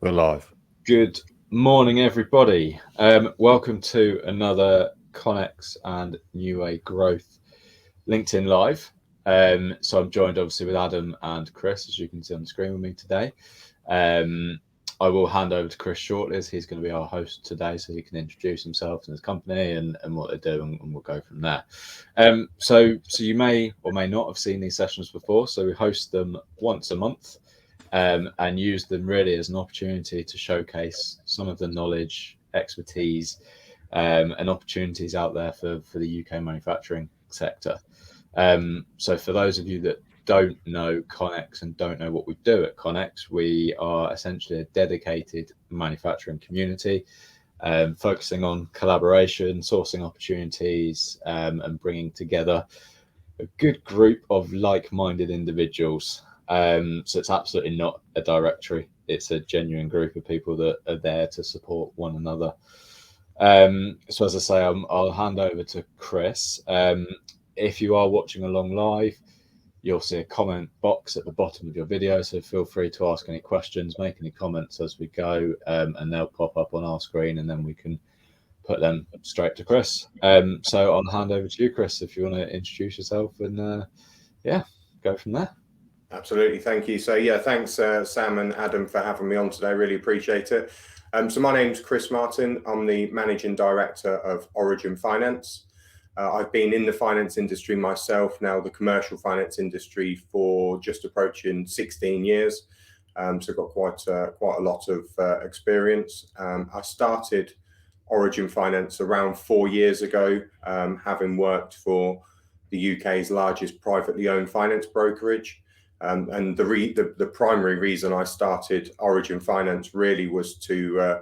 We're live. Good morning, everybody. Welcome to another Connex and New Way Growth LinkedIn Live. So I'm joined obviously with Adam and Chris, as you can see on the screen with me today. I will hand over to Chris shortly, as he's going to be our host today, so he can introduce himself and his company and what they do, and we'll go from there. So you may or may not have seen these sessions before. So we host them once a month. And use them really as an opportunity to showcase some of the knowledge, expertise, and opportunities out there for the UK manufacturing sector. So for those of you that don't know Connex and don't know what we do at Connex, we are essentially a dedicated manufacturing community, focusing on collaboration, sourcing opportunities, and bringing together a good group of like-minded individuals. So it's absolutely not a directory. It's a genuine group of people that are there to support one another. So as I say, I'll hand over to Chris. If you are watching along live, you'll see a comment box at the bottom of your video. So feel free to ask any questions, make any comments as we go, and they'll pop up on our screen, and then we can put them straight to Chris. So I'll hand over to you, Chris, if you want to introduce yourself and go from there. Absolutely, thank you. So yeah, thanks Sam and Adam for having me on today. Really appreciate it. So my name's Chris Martin. I'm the Managing Director of Origin Finance. I've been in the finance industry myself, now the commercial finance industry, for just approaching 16 years. So got quite a lot of experience. I started Origin Finance around 4 years ago, having worked for the UK's largest privately owned finance brokerage. And the primary reason I started Origin Finance really was to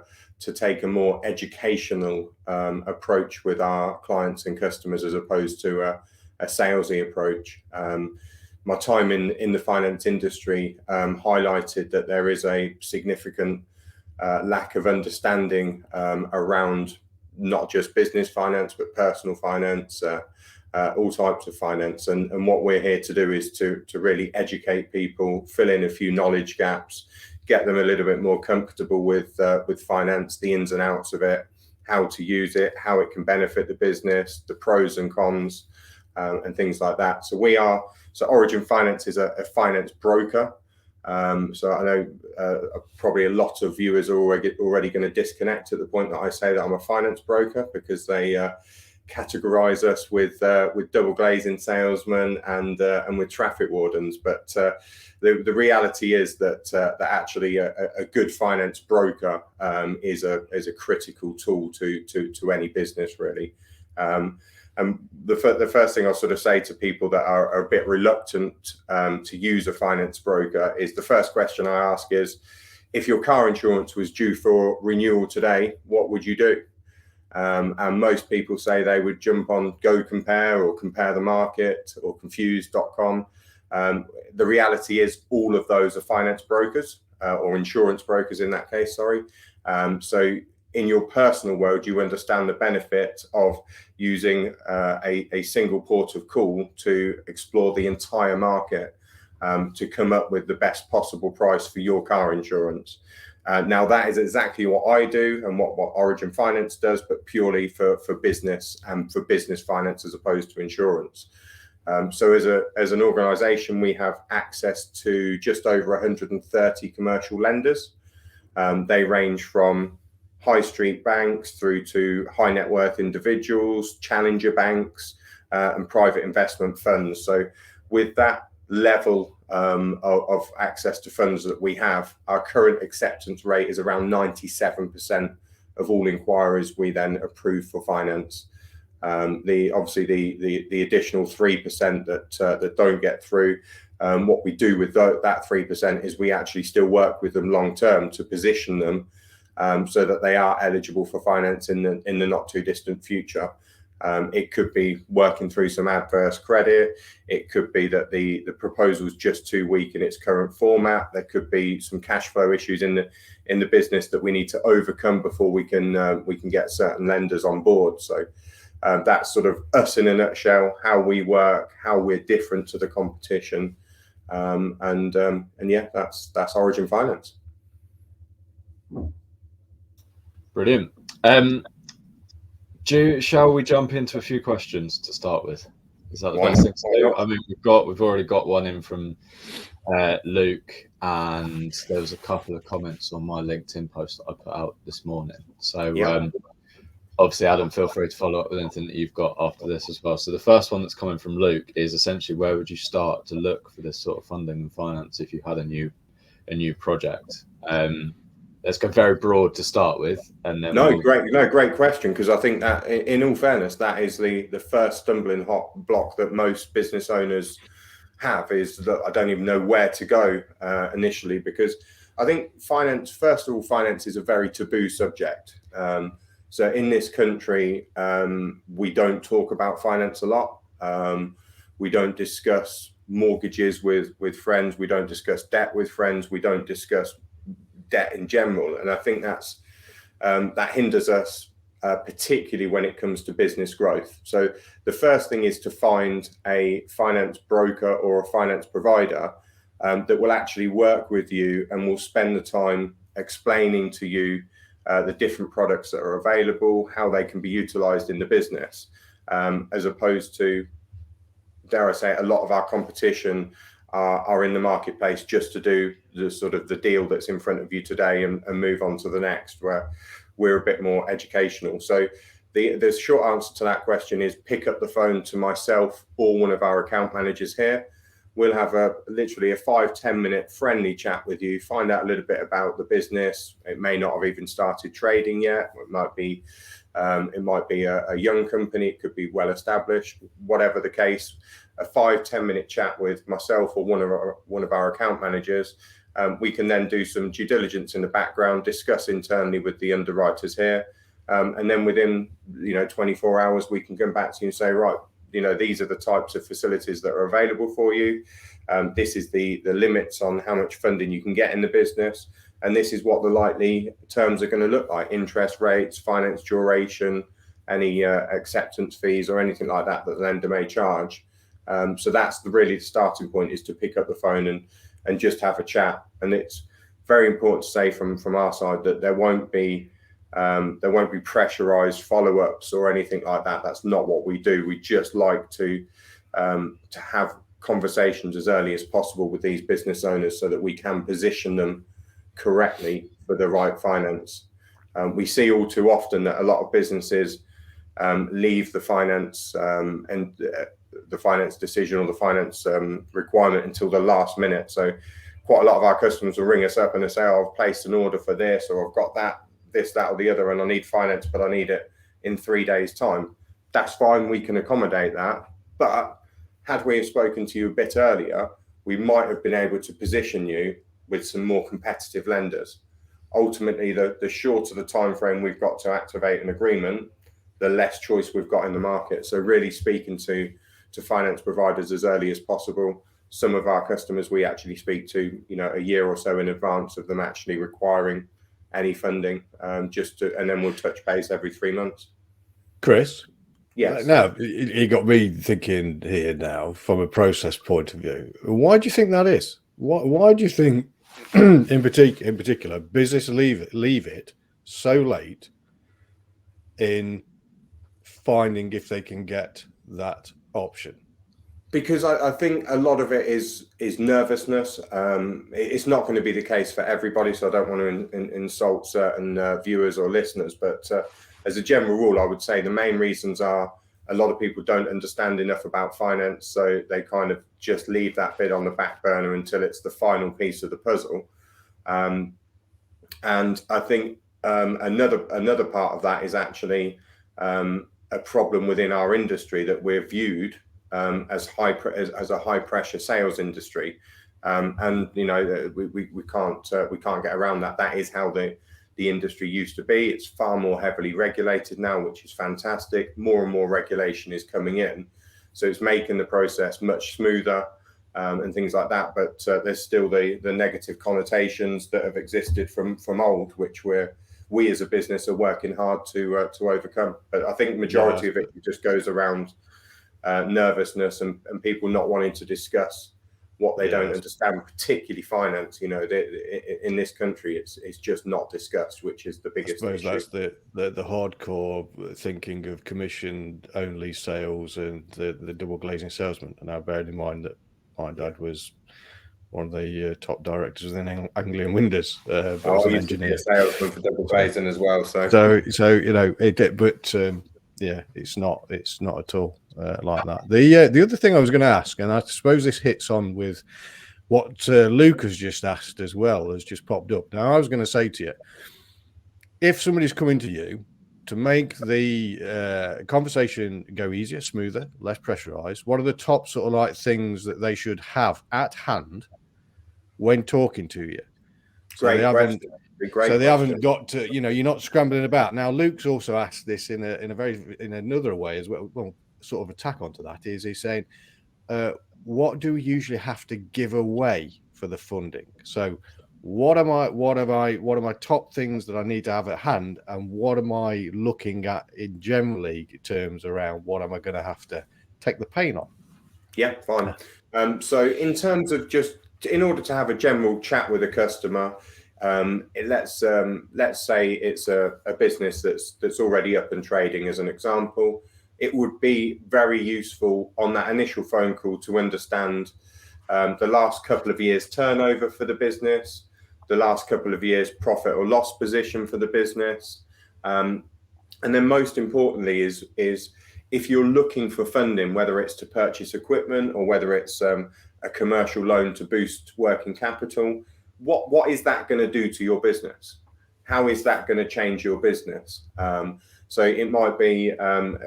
take a more educational approach with our clients and customers, as opposed to a salesy approach. My time in the finance industry highlighted that there is a significant lack of understanding around not just business finance, but personal finance, all types of finance. And what we're here to do is to really educate people, fill in a few knowledge gaps, get them a little bit more comfortable with finance, the ins and outs of it, how to use it, how it can benefit the business, the pros and cons, and things like that. So Origin Finance is a finance broker. So I know probably a lot of viewers are already going to disconnect at the point that I say that I'm a finance broker, because they categorize us with double glazing salesmen and with traffic wardens. But the reality is that actually a good finance broker is a critical tool to any business, really. And the first thing I'll sort of say to people that are a bit reluctant to use a finance broker is, the first question I ask is, if your car insurance was due for renewal today, what would you do? And most people say they would jump on Go Compare or Compare the Market or Confused.com. The reality is all of those are finance brokers, or insurance brokers in that case, sorry. So in your personal world, you understand the benefit of using a single port of call to explore the entire market, to come up with the best possible price for your car insurance. Now that is exactly what I do and what Origin Finance does, but purely for business and for business finance as opposed to insurance. So as an organisation, we have access to just over 130 commercial lenders. They range from high street banks through to high net worth individuals, challenger banks, and private investment funds. So with that level of access to funds that we have, our current acceptance rate is around 97% of all inquiries we then approve for finance. Obviously the additional 3% that don't get through, what we do with that 3% is we actually still work with them long term to position them so that they are eligible for finance in the not too distant future. It could be working through some adverse credit. It could be that the proposal is just too weak in its current format. There could be some cash flow issues in the business that we need to overcome before we can get certain lenders on board. So that's sort of us in a nutshell, how we work, how we're different to the competition, and yeah, that's Origin Finance. Brilliant. Shall we jump into a few questions to start with? Is that the best thing to do? I mean, we've already got one in from Luke, and there was a couple of comments on my LinkedIn post that I put out this morning. So obviously, Adam, feel free to follow up with anything that you've got after this as well. So the first one that's coming from Luke is essentially, where would you start to look for this sort of funding and finance if you had a new project? Let's go very broad to start with, and then great question, because I think that, in all fairness, that is the first stumbling block that most business owners have, is that I don't even know where to go initially, because I think finance is a very taboo subject. So in this country, we don't talk about finance a lot. We don't discuss mortgages with friends. We don't discuss debt with friends. We don't discuss debt in general, and I think that hinders us, particularly when it comes to business growth. So the first thing is to find a finance broker or a finance provider that will actually work with you and will spend the time explaining to you the different products that are available, how they can be utilized in the business, as opposed to, dare I say, a lot of our competition are in the marketplace just to do the deal that's in front of you today and move on to the next, where we're a bit more educational. So the short answer to that question is pick up the phone to myself or one of our account managers here. We'll have literally a 5-10 minute friendly chat with you, find out a little bit about the business. It may not have even started trading yet. It might be a young company. It could be well established. Whatever the case, a 5-10 minute chat with myself or one of our account managers. We can then do some due diligence in the background, discuss internally with the underwriters here, and then within 24 hours we can come back to you and say, right, these are the types of facilities that are available for you. This is the limits on how much funding you can get in the business, and this is what the likely terms are going to look like: interest rates, finance duration, any acceptance fees or anything like that the lender may charge. So that's really the starting point, is to pick up the phone and just have a chat. And it's very important to say from our side that there won't be pressurized follow-ups or anything like that. That's not what we do. We just like to have conversations as early as possible with these business owners so that we can position them correctly for the right finance. We see all too often that a lot of businesses leave the finance and the finance decision or the finance requirement until the last minute. So quite a lot of our customers will ring us up and they say, oh, I've placed an order for this, or I've got this, that, or the other, and I need finance, but I need it in 3 days' time. That's fine. We can accommodate that. But had we have spoken to you a bit earlier, we might have been able to position you with some more competitive lenders. Ultimately, the shorter the time frame we've got to activate an agreement, the less choice we've got in the market. So really speaking to finance providers as early as possible. Some of our customers we actually speak to, a year or so in advance of them actually requiring any funding, and then we'll touch base every 3 months. Chris? Yes. Now, it got me thinking here now from a process point of view. Why do you think that is? Why do you think, in particular, business leave it so late in finding if they can get that option? Because I think a lot of it is nervousness. It's not going to be the case for everybody, so I don't want to insult certain viewers or listeners. But as a general rule, I would say the main reasons are a lot of people don't understand enough about finance, so they kind of just leave that bit on the back burner until it's the final piece of the puzzle. And I think another part of that is actually a problem within our industry, that we're viewed as a high pressure sales industry, and we can't get around that. That is how the industry used to be. It's far more heavily regulated now, which is fantastic. More and more regulation is coming in, so it's making the process much smoother and things like that. But there's still the negative connotations that have existed from old, which we as a business are working hard to overcome. But I think the majority of it just goes around nervousness and people not wanting to discuss what they don't Yes. understand, particularly finance. You know, in this country, it's just not discussed, which is the I biggest suppose issue. that's the hardcore thinking of commission only sales and the double glazing salesman. And now bearing in mind that my dad was one of the top directors within Anglian Windows, but was I an used to be engineer. a salesman for double glazing as well. So you know it, but yeah, it's not at all like that. The other thing I was going to ask, and I suppose this hits on with what Luke has just asked as well, has just popped up. Now, I was going to say to you, if somebody's coming to you to make the conversation go easier, smoother, less pressurized, what are the top sort of like things that they should have at hand when talking to you? great question. So they haven't got to, you know, you're not scrambling about. Now, Luke's also asked this in another way as well. Well, sort of attack onto that is he's saying, what do we usually have to give away for the funding? So what are my top things that I need to have at hand, and what am I looking at in generally terms around what am I going to have to take the pain on? Yeah, fine. So in terms of just in order to have a general chat with a customer, let's say it's a business that's already up and trading as an example. It would be very useful on that initial phone call to understand the last couple of years turnover for the business, the last couple of years profit or loss position for the business, and then most importantly is if you're looking for funding, whether it's to purchase equipment or whether it's a commercial loan to boost working capital, what is that going to do to your business? How is that going to change your business? So it might be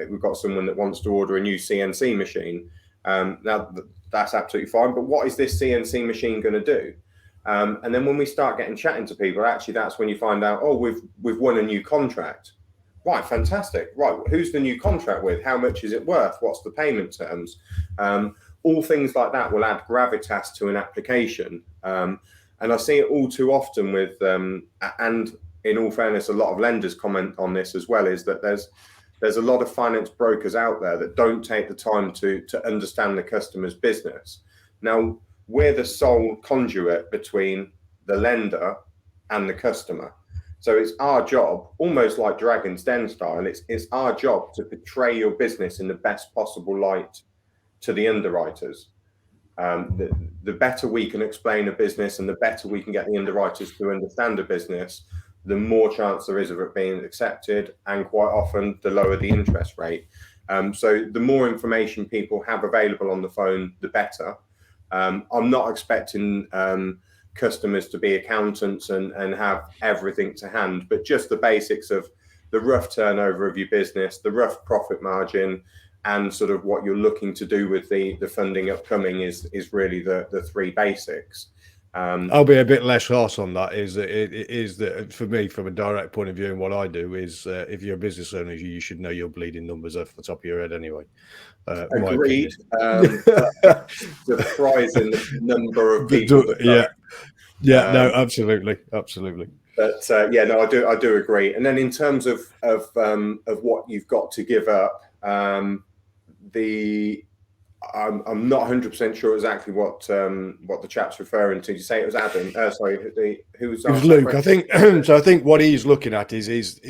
we've got someone that wants to order a new CNC machine. Now that's absolutely fine, but what is this CNC machine going to do? And then when we start getting chatting to people, actually that's when you find out, oh, we've won a new contract. Right, fantastic. Right, who's the new contract with? How much is it worth? What's the payment terms? All things like that will add gravitas to an application. And I see it all too often with, and in all fairness, a lot of lenders comment on this as well, is that there's a lot of finance brokers out there that don't take the time to understand the customer's business. Now, we're the sole conduit between the lender and the customer. So it's our job, almost like Dragon's Den style, it's our job to portray your business in the best possible light to the underwriters. The better we can explain a business and the better we can get the underwriters to understand a business, the more chance there is of it being accepted, and quite often the lower the interest rate. So the more information people have available on the phone, the better. I'm not expecting customers to be accountants and have everything to hand, but just the basics of the rough turnover of your business, the rough profit margin, and sort of what you're looking to do with the funding upcoming is really the three basics. I'll be a bit less harsh on that. Is that it is that for me, from a direct point of view, and what I do is, if you're a business owner, you should know your bleeding numbers off the top of your head anyway. Agreed. Surprising number of people. No, absolutely. But yeah, no, I do agree. And then in terms of what you've got to give up, I'm not 100% sure exactly what the chap's referring to. Did you say it was Adam? Sorry, who was? It was Luke. I think so. I think what he's looking at is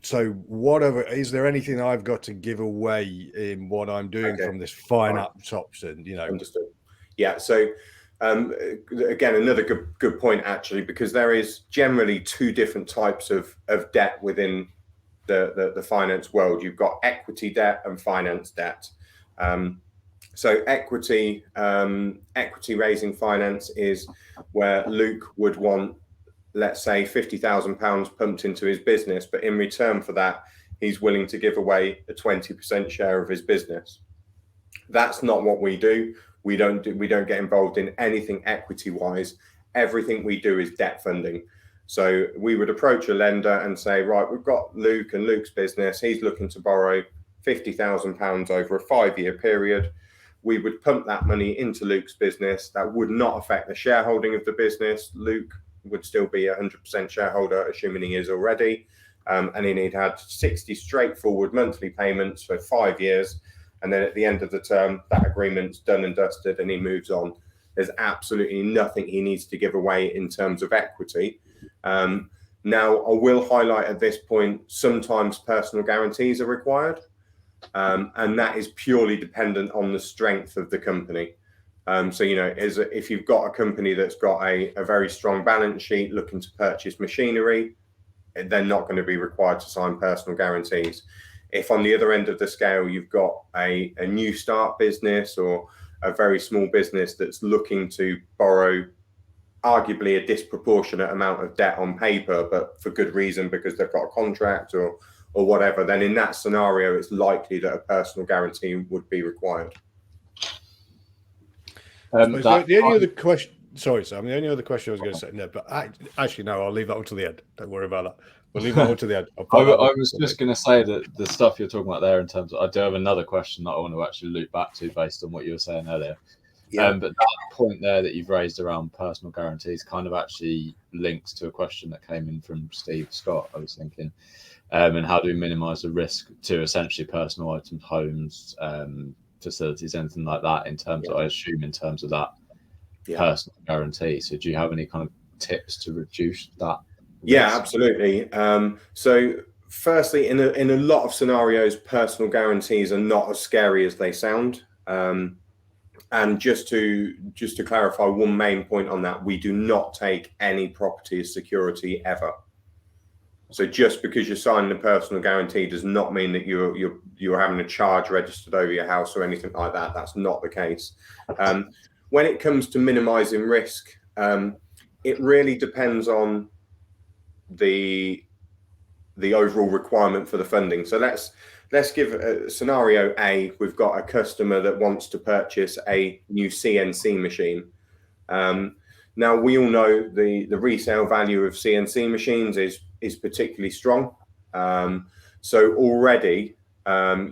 so whatever. Is there anything I've got to give away in what I'm doing from this finance option? You know, understood. Yeah. So again, another good point actually, because there is generally two different types of debt within the finance world. You've got equity debt and finance debt. So equity raising finance is where Luke would want, let's say, £50,000 pumped into his business, but in return for that, he's willing to give away a 20% share of his business. That's not what we do. We don't get involved in anything equity wise. Everything we do is debt funding. So we would approach a lender and say, right, we've got Luke and Luke's business. He's looking to borrow £50,000 over a 5-year period. We would pump that money into Luke's business. That would not affect the shareholding of the business. Luke would still be 100% shareholder, assuming he is already. And then he'd had 60 straightforward monthly payments for 5 years. And then at the end of the term, that agreement's done and dusted and he moves on. There's absolutely nothing he needs to give away in terms of equity. Now, I will highlight at this point, sometimes personal guarantees are required, and that is purely dependent on the strength of the company. So, if you've got a company that's got a very strong balance sheet looking to purchase machinery, they're not going to be required to sign personal guarantees. If on the other end of the scale, you've got a new start business or a very small business that's looking to borrow arguably a disproportionate amount of debt on paper, but for good reason, because they've got a contract or whatever, then in that scenario, it's likely that a personal guarantee would be required. The only other question, sorry, Sam, the only other question I was going to say, no, but actually, no, I'll leave that until the end. Don't worry about that. We'll leave that until the end. I was just going to say that the stuff you're talking about there in terms of, I do have another question that I want to actually loop back to based on what you were saying earlier. Yeah. But that point there that you've raised around personal guarantees kind of actually links to a question that came in from Steve Scott, I was thinking, and how do we minimize the risk to essentially personal items, homes, facilities, anything like that in terms of, I assume in terms of that personal guarantee. So do you have any kind of tips to reduce that risk? Yeah, absolutely. So firstly, in a lot of scenarios, personal guarantees are not as scary as they sound. And just to clarify one main point on that, we do not take any property as security ever. So just because you're signing a personal guarantee does not mean that you're having a charge registered over your house or anything like that. That's not the case. When it comes to minimizing risk, it really depends on the overall requirement for the funding. So let's give a scenario A. We've got a customer that wants to purchase a new CNC machine. Now we all know the resale value of CNC machines is particularly strong. So already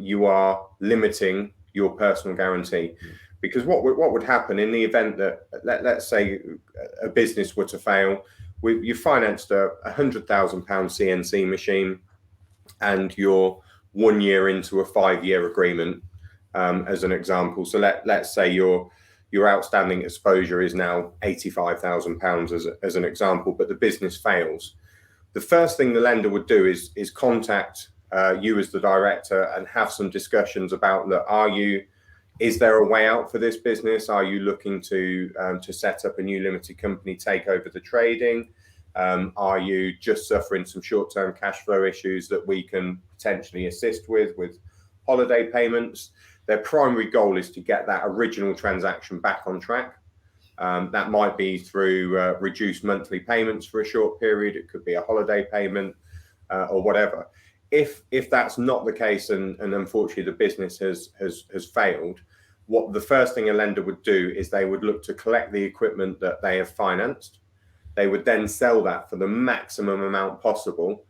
you are limiting your personal guarantee, because what would happen in the event that let's say a business were to fail, you financed a £100,000 CNC machine, and you're 1 year into a 5-year agreement, as an example. So let's say your outstanding exposure is now £85,000 as an example, but the business fails. The first thing the lender would do is contact you as the director and have some discussions about, look, is there a way out for this business? Are you looking to set up a new limited company, take over the trading? Are you just suffering some short-term cash flow issues that we can potentially assist with holiday payments? Their primary goal is to get that original transaction back on track. That might be through reduced monthly payments for a short period. It could be a holiday payment or whatever. If that's not the case, and unfortunately the business has failed, what the first thing a lender would do is they would look to collect the equipment that they have financed. They would then sell that for the maximum amount possible.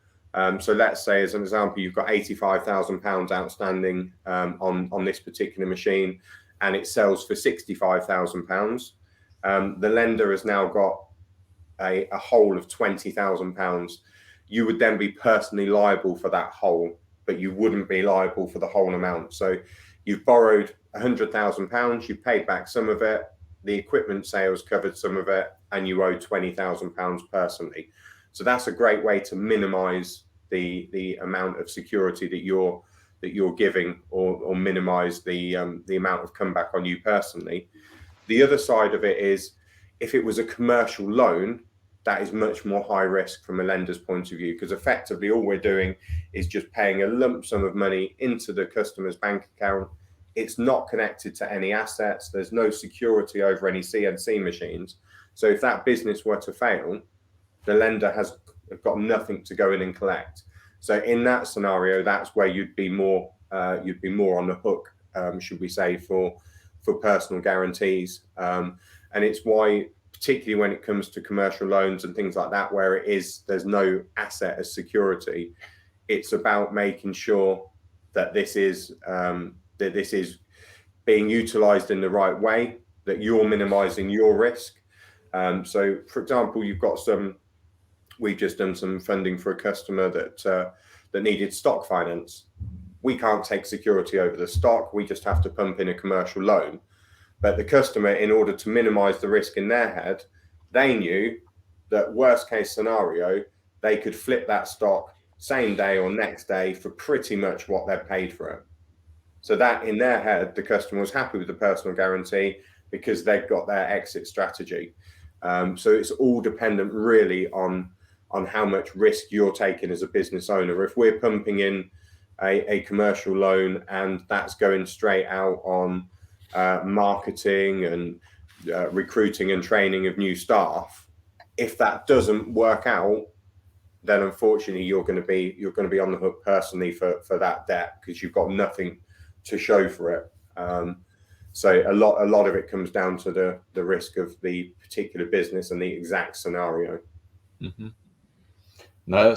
So let's say, as an example, you've got £85,000 outstanding on this particular machine, and it sells for £65,000. The lender has now got a whole of £20,000. You would then be personally liable for that whole, but you wouldn't be liable for the whole amount. So you've borrowed £100,000, you've paid back some of it, the equipment sales covered some of it, and you owe £20,000 personally. So that's a great way to minimize the amount of security that you're giving, or minimize the amount of comeback on you personally. The other side of it is, if it was a commercial loan, that is much more high risk from a lender's point of view, because effectively all we're doing is just paying a lump sum of money into the customer's bank account. It's not connected to any assets. There's no security over any CNC machines. So if that business were to fail, the lender has got nothing to go in and collect. So in that scenario, that's where you'd be more on the hook, should we say, for personal guarantees. And it's why, particularly when it comes to commercial loans and things like that, where there's no asset as security, it's about making sure that this is being utilized in the right way, that you're minimizing your risk. So for example, we've just done some funding for a customer that needed stock finance. We can't take security over the stock. We just have to pump in a commercial loan. But the customer, in order to minimize the risk in their head, they knew that worst case scenario, they could flip that stock same day or next day for pretty much what they're paid for it. So that in their head, the customer was happy with the personal guarantee because they've got their exit strategy. So it's all dependent really on how much risk you're taking as a business owner. If we're pumping in a commercial loan and that's going straight out on marketing and recruiting and training of new staff, if that doesn't work out, then unfortunately you're going to be on the hook personally for that debt because you've got nothing to show for it. So a lot of it comes down to the risk of the particular business and the exact scenario. Mm-hmm. No,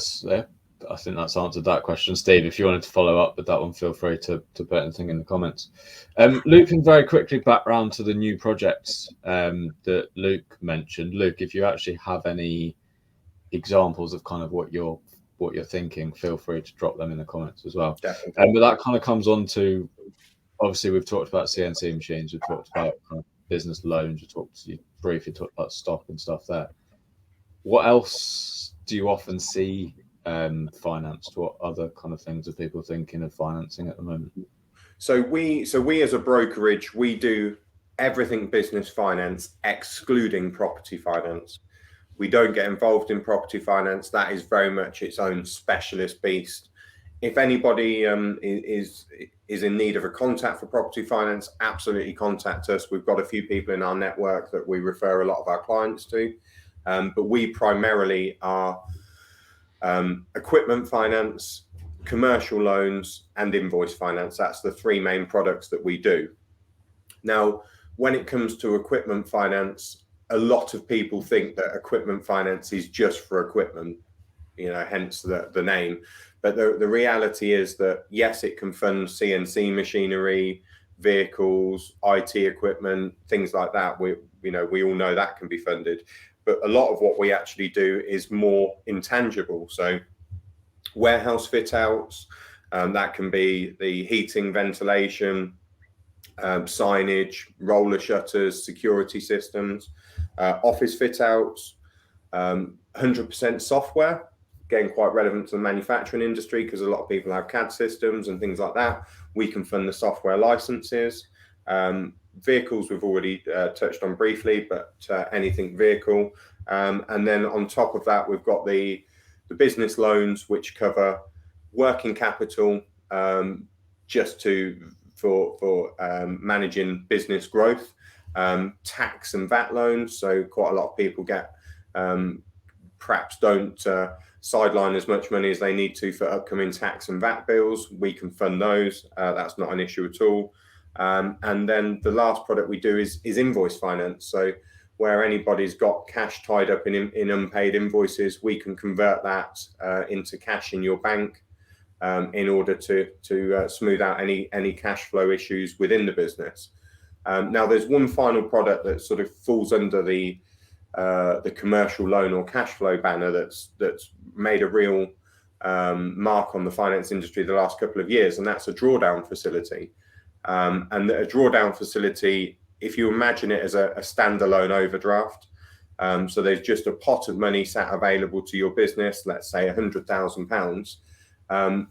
I think that's answered that question. Steve, if you wanted to follow up with that one, feel free to put anything in the comments. Looping very quickly back round to the new projects that Luke mentioned. Luke, if you actually have any examples of kind of what you're thinking, feel free to drop them in the comments as well. Definitely. But that kind of comes on to, obviously we've talked about CNC machines, we've talked about kind of business loans, you briefly talked about stock and stuff there. What else do you often see financed? What other kind of things are people thinking of financing at the moment? So we as a brokerage, we do everything business finance excluding property finance. We don't get involved in property finance. That is very much its own specialist beast. If anybody is in need of a contact for property finance, absolutely contact us. We've got a few people in our network that we refer a lot of our clients to, but we primarily are equipment finance, commercial loans, and invoice finance. That's the three main products that we do. Now, when it comes to equipment finance, a lot of people think that equipment finance is just for equipment, hence the name. But the reality is that, yes, it can fund CNC machinery, vehicles, IT equipment, things like that. We all know that can be funded. But a lot of what we actually do is more intangible. So warehouse fit outs, that can be the heating, ventilation, signage, roller shutters, security systems, office fit outs, 100% software, again, quite relevant to the manufacturing industry because a lot of people have CAD systems and things like that. We can fund the software licenses. Vehicles we've already touched on briefly, but anything vehicle. And then on top of that, we've got the business loans, which cover working capital for managing business growth, tax and VAT loans. So quite a lot of people perhaps don't sideline as much money as they need to for upcoming tax and VAT bills. We can fund those. That's not an issue at all. And then the last product we do is invoice finance. So where anybody's got cash tied up in unpaid invoices, we can convert that into cash in your bank in order to smooth out any cash flow issues within the business. Now, there's one final product that sort of falls under the commercial loan or cash flow banner that's made a real mark on the finance industry the last couple of years, and that's a drawdown facility. And a drawdown facility, if you imagine it as a standalone overdraft, so there's just a pot of money sat available to your business, let's say £100,000.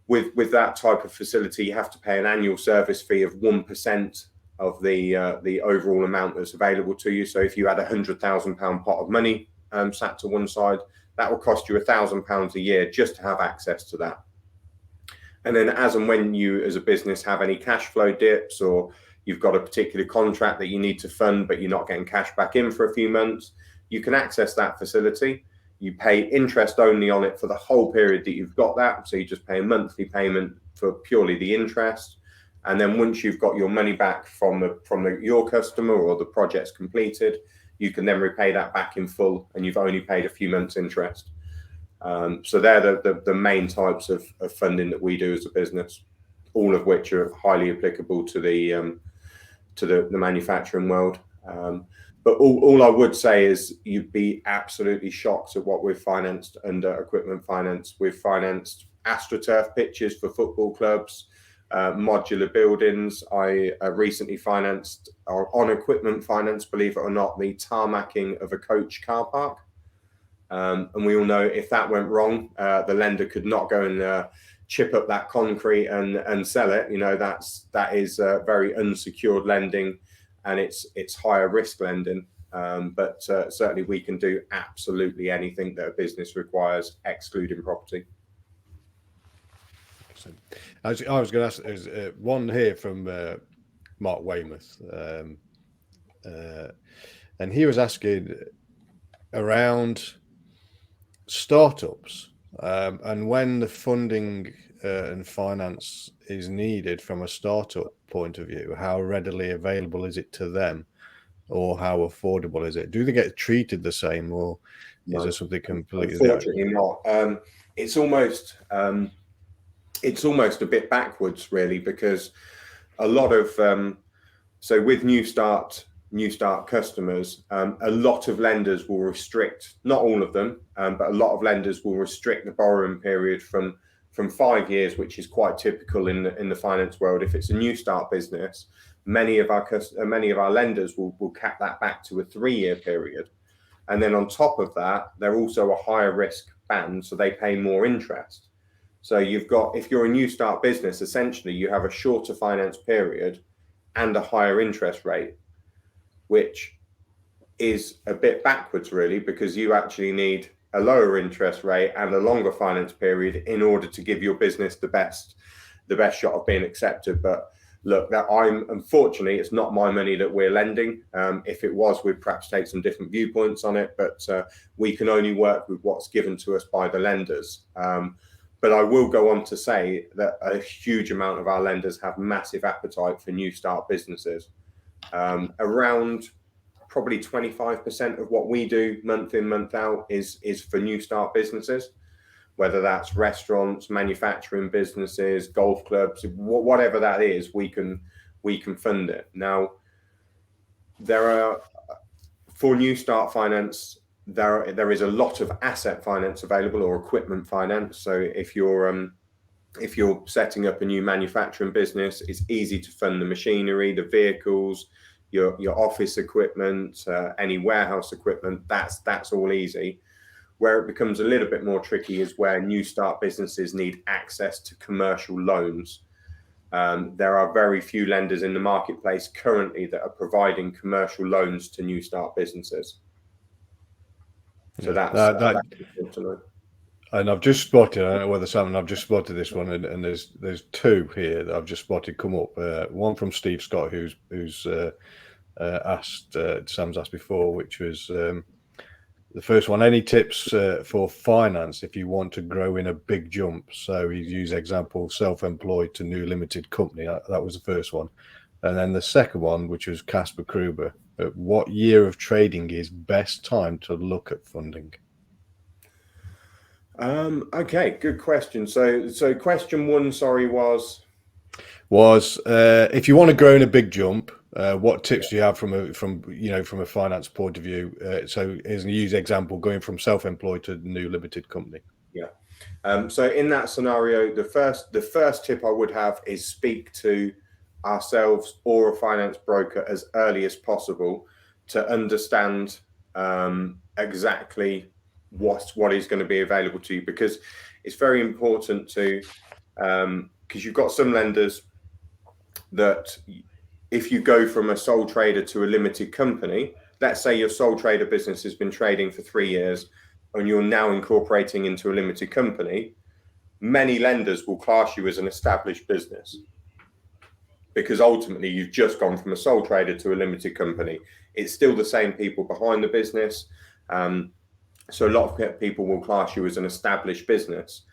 With that type of facility, you have to pay an annual service fee of 1% of the overall amount that's available to you. So if you had £100,000 pot of money sat to one side, that will cost you £1,000 a year just to have access to that. And then as and when you as a business have any cash flow dips, or you've got a particular contract that you need to fund, but you're not getting cash back in for a few months, you can access that facility. You pay interest only on it for the whole period that you've got that. So you just pay a monthly payment for purely the interest. And then once you've got your money back from your customer or the project's completed, you can then repay that back in full, and you've only paid a few months interest. So they're the main types of funding that we do as a business, all of which are highly applicable to the manufacturing world. But all I would say is you'd be absolutely shocked at what we've financed under equipment finance. We've financed AstroTurf pitches for football clubs. modular buildings. I recently financed, or on equipment finance, believe it or not, the tarmacking of a coach car park. And we all know if that went wrong, the lender could not go and chip up that concrete and sell it. You know, that is very unsecured lending, and it's higher risk lending. But certainly we can do absolutely anything that a business requires, excluding property. I was going to ask, there's one here from Mark Weymouth, and he was asking around startups and when the funding and finance is needed from a startup point of view, how readily available is it to them, or how affordable is it? Do they get treated the same, or is there something completely different? Unfortunately not. It's almost a bit backwards, really, because a lot of so with new start customers, a lot of lenders will restrict, not all of them, but a lot of lenders will restrict the borrowing period from 5 years, which is quite typical in the finance world. If it's a new start business, many of our lenders will cap that back to a 3-year period, and then on top of that, they're also a higher risk band, so they pay more interest. So you've got, if you're a new start business, essentially you have a shorter finance period and a higher interest rate, which is a bit backwards, really, because you actually need a lower interest rate and a longer finance period in order to give your business the best shot of being accepted. But look, unfortunately, it's not my money that we're lending. If it was, we'd perhaps take some different viewpoints on it, but we can only work with what's given to us by the lenders. But I will go on to say that a huge amount of our lenders have massive appetite for new start businesses. Around probably 25% of what we do month in, month out is for new start businesses, whether that's restaurants, manufacturing businesses, golf clubs, whatever that is, we can fund it. Now, for new start finance, there is a lot of asset finance available, or equipment finance. So if you're setting up a new manufacturing business, it's easy to fund the machinery, the vehicles, your office equipment, any warehouse equipment. That's all easy. Where it becomes a little bit more tricky is where new start businesses need access to commercial loans. There are very few lenders in the marketplace currently that are providing commercial loans to new start businesses. So that's important to know. And I've just spotted, I don't know whether Sam, I've just spotted this one, and there's two here that I've just spotted come up. One from Steve Scott, who's asked, Sam's asked before, which was the first one: any tips for finance if you want to grow in a big jump? So he's used example self-employed to new limited company. That was the first one. And then the second one, which was Casper Kruber: what year of trading is best time to look at funding? Okay, good question. So question one, sorry, was if you want to grow in a big jump, what tips do you have from a finance point of view? So here's a use example, going from self-employed to new limited company. Yeah. So in that scenario, the first tip I would have is speak to ourselves or a finance broker as early as possible to understand exactly what is going to be available to you, because it's very important to because you've got some lenders that if you go from a sole trader to a limited company, let's say your sole trader business has been trading for 3 years and you're now incorporating into a limited company, many lenders will class you as an established business, because ultimately you've just gone from a sole trader to a limited company. It's still the same people behind the business. So a lot of people will class you as an established business.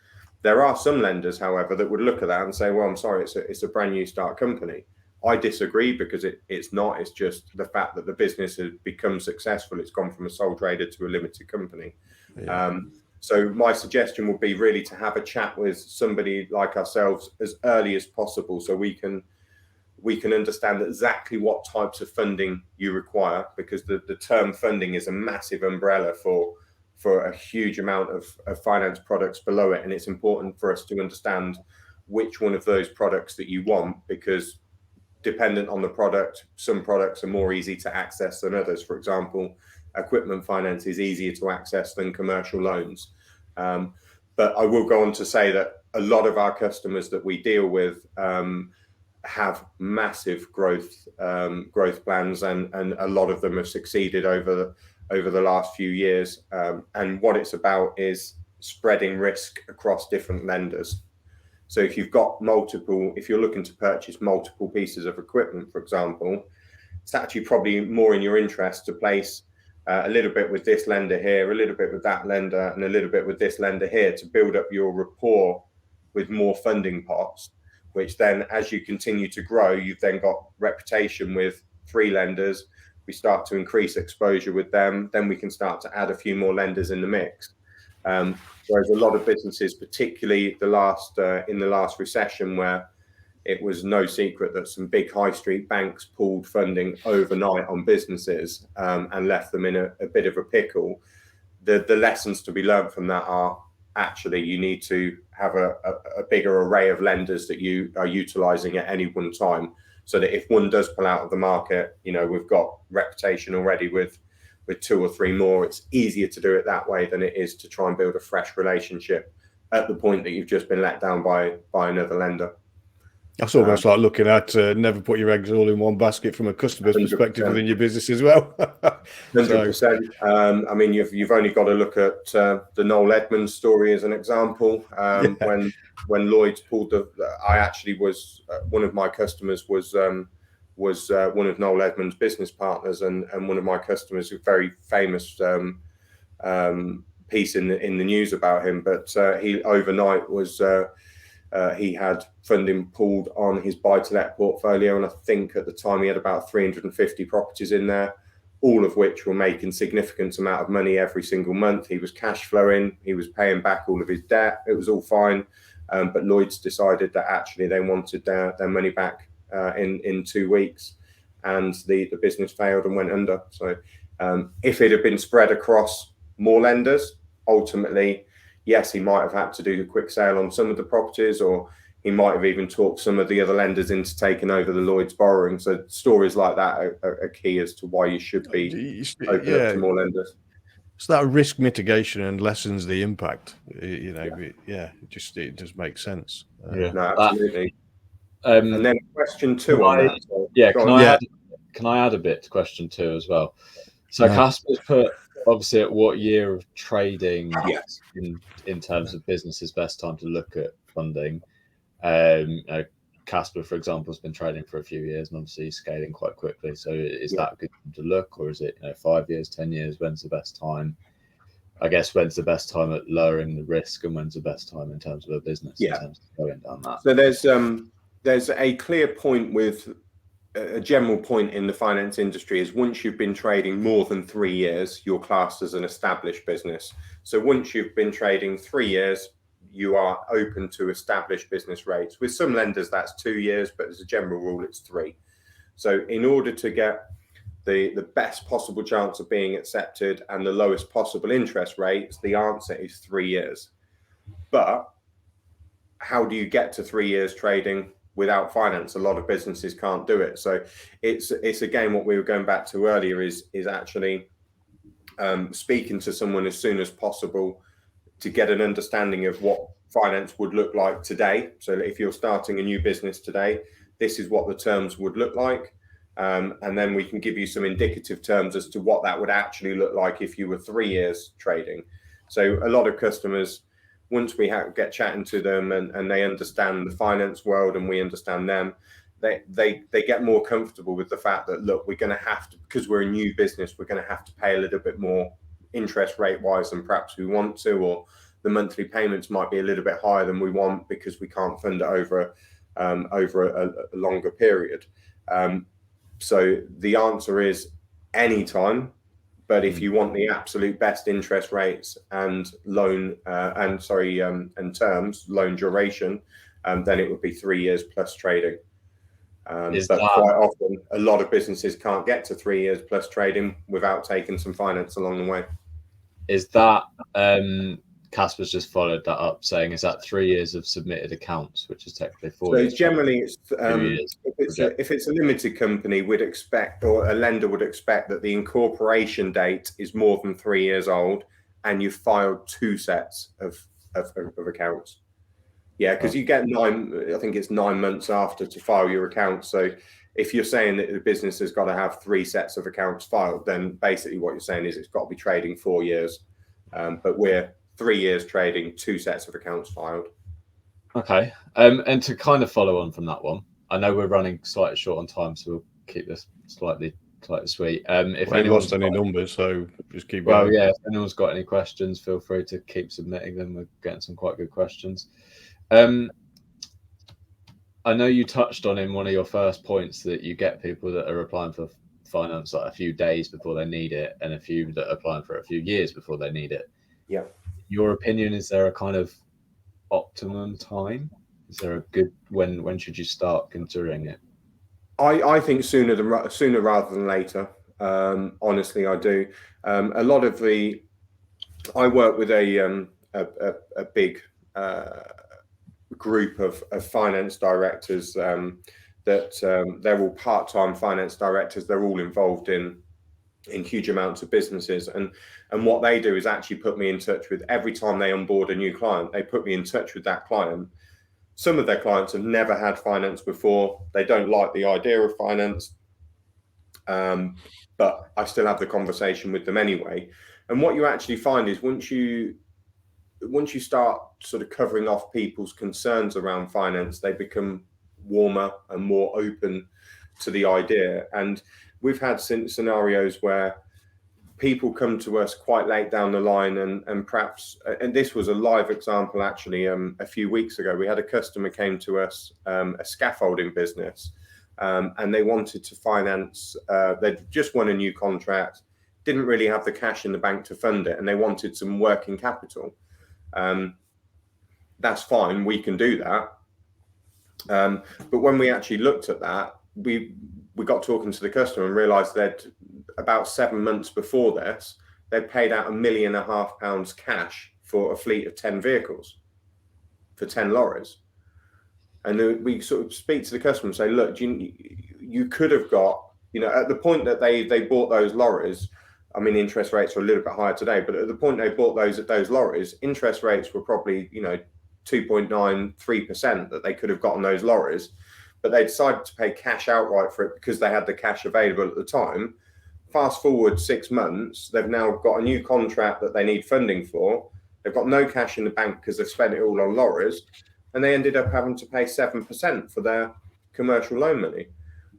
There are some lenders, however, that would look at that and say, well, I'm sorry, it's a brand new start company. I disagree, because it's not. It's just the fact that the business has become successful. It's gone from a sole trader to a limited company. Yeah. So my suggestion would be really to have a chat with somebody like ourselves as early as possible, so we can understand exactly what types of funding you require, because the term funding is a massive umbrella for a huge amount of finance products below it. And it's important for us to understand which one of those products that you want, because dependent on the product, some products are more easy to access than others. For example, equipment finance is easier to access than commercial loans. But I will go on to say that a lot of our customers that we deal with have massive growth plans, and a lot of them have succeeded over the last few years. And what it's about is spreading risk across different lenders. So if you've got if you're looking to purchase multiple pieces of equipment, for example, it's actually probably more in your interest to place a little bit with this lender here, a little bit with that lender, and a little bit with this lender here, to build up your rapport with more funding pots, which then, as you continue to grow, you've then got reputation with 3 lenders. We start to increase exposure with them, then we can start to add a few more lenders in the mix. Whereas a lot of businesses, particularly in the last recession, where it was no secret that some big high street banks pulled funding overnight on businesses and left them in a bit of a pickle, the lessons to be learned from that are actually you need to have a bigger array of lenders that you are utilizing at any one time, so that if one does pull out of the market, we've got reputation already with 2 or 3 more. It's easier to do it that way than it is to try and build a fresh relationship at the point that you've just been let down by another lender. That's almost like looking at never put your eggs all in one basket from a customer's 100%. Perspective within your business as well. 100%. I mean, you've only got to look at the Noel Edmonds story as an example. When Lloyd's pulled I actually was one of my customers was one of Noel Edmonds' business partners, and one of my customers, a very famous piece in the news about him. But he overnight was. He had funding pulled on his buy-to-let portfolio, and I think at the time he had about 350 properties in there, all of which were making significant amount of money every single month. He was cash flowing, he was paying back all of his debt, it was all fine. But Lloyd's decided that actually they wanted their money back in 2 weeks, and the business failed and went under. So if it had been spread across more lenders, ultimately, yes, he might have had to do a quick sale on some of the properties, or he might have even talked some of the other lenders into taking over the Lloyd's borrowing. So stories like that are key as to why you should be open up to more lenders. So that risk mitigation and lessens the impact. It just makes sense. No, absolutely. And then question 2 on that. So, can I add a bit to question 2 as well? So Casper's put, obviously, at what year of trading in terms of business is best time to look at funding. Casper, for example, has been trading for a few years and obviously scaling quite quickly. So is that a good time to look, or is it 5 years, 10 years? When's the best time? I guess when's the best time at lowering the risk, and when's the best time in terms of a business in terms of going down that? So there's a clear point with a general point in the finance industry is once you've been trading more than 3 years, you're classed as an established business. So once you've been trading 3 years, you are open to established business rates. With some lenders, that's 2 years, but as a general rule, it's 3. So in order to get the best possible chance of being accepted and the lowest possible interest rates, the answer is 3 years. But how do you get to 3 years trading without finance? A lot of businesses can't do it. So it's again what we were going back to earlier is actually speaking to someone as soon as possible to get an understanding of what finance would look like today. So if you're starting a new business today, this is what the terms would look like. And then we can give you some indicative terms as to what that would actually look like if you were 3 years trading. So a lot of customers, once we get chatting to them and they understand the finance world and we understand them, they get more comfortable with the fact that, look, we're going to have to, because we're a new business, we're going to have to pay a little bit more interest rate wise than perhaps we want to, or the monthly payments might be a little bit higher than we want because we can't fund it over a longer period. So the answer is anytime. But if you want the absolute best interest rates and and terms, loan duration, then it would be 3 years plus trading. But quite often, a lot of businesses can't get to 3 years plus trading without taking some finance along the way. Is that Casper's just followed that up, saying, "Is that 3 years of submitted accounts, which is technically 4 So years?" generally, it's years if it's a limited company, we'd expect, or a lender would expect, that the incorporation date is more than 3 years old, and you filed 2 sets of accounts. Yeah, because you get I think it's 9 months after to file your accounts. So if you're saying that the business has got to have 3 sets of accounts filed, then basically what you're saying is it's got to be trading 4 years. But we're 3 years trading, 2 sets of accounts filed. Okay. And to kind of follow on from that one, I know we're running slightly short on time, so we'll keep this slightly sweet. If I ain't lost anyone's any numbers, so just keep well, going. yeah, if anyone's got any questions, feel free to keep submitting them. We're getting some quite good questions. I know you touched on in one of your first points that you get people that are applying for finance like a few days before they need it, and a few that are applying for it a few years before they need it. Yeah. Your opinion, is there a kind of optimum time? Is there a good when should you start considering it? I think sooner rather than later. Honestly, I do. A lot of I work with a big group of finance directors that they're all part-time finance directors. They're all involved in huge amounts of businesses, and what they do is actually put me in touch with, every time they onboard a new client, they put me in touch with that client. Some of their clients have never had finance before. They don't like the idea of finance, but I still have the conversation with them anyway. And what you actually find is once you start sort of covering off people's concerns around finance, they become warmer and more open to the idea. And we've had scenarios where people come to us quite late down the line, and perhaps, and this was a live example actually, a few weeks ago, we had a customer came to us, a scaffolding business, and they wanted to finance, they'd just won a new contract, didn't really have the cash in the bank to fund it, and they wanted some working capital. That's fine, we can do that. But when we actually looked at that, we got talking to the customer and realized that about 7 months before this, they'd paid out £1.5 million cash for a fleet of 10 vehicles, for 10 lorries. And we sort of speak to the customer and say, look, you could have got, at the point that they bought those lorries, I mean, interest rates are a little bit higher today, but at the point they bought those lorries, interest rates were probably, 2.93% that they could have gotten those lorries, but they decided to pay cash outright for it because they had the cash available at the time. Fast forward 6 months, they've now got a new contract that they need funding for. They've got no cash in the bank because they've spent it all on lorries, and they ended up having to pay 7% for their commercial loan money.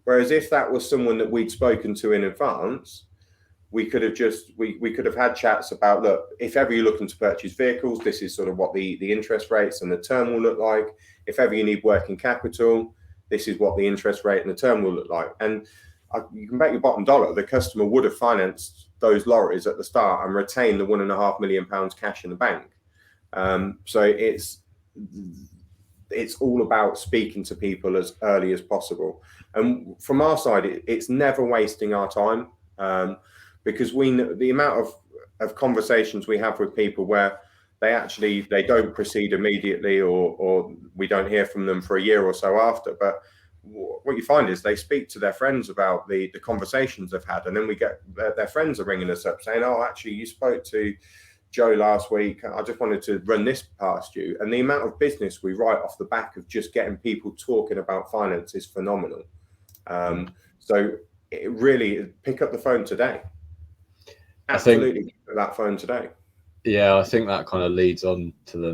Whereas if that was someone that we'd spoken to in advance, we could have just we could have had chats about, look, if ever you're looking to purchase vehicles, this is sort of what the interest rates and the term will look like. If ever you need working capital, this is what the interest rate and the term will look like. And you can bet your bottom dollar the customer would have financed those lorries at the start and retained the £1.5 million cash in the bank. So it's all about speaking to people as early as possible. And from our side, it's never wasting our time. Because we know the amount of conversations we have with people where they don't proceed immediately, or we don't hear from them for a year or so after. But what you find is they speak to their friends about the conversations they've had, and then we get their friends are ringing us up saying, oh, actually, you spoke to Joe last week. I just wanted to run this past you. And the amount of business we write off the back of just getting people talking about finance is phenomenal. So it really, pick up the phone today. Absolutely, pick up that phone today. Yeah, I think that kind of leads on to the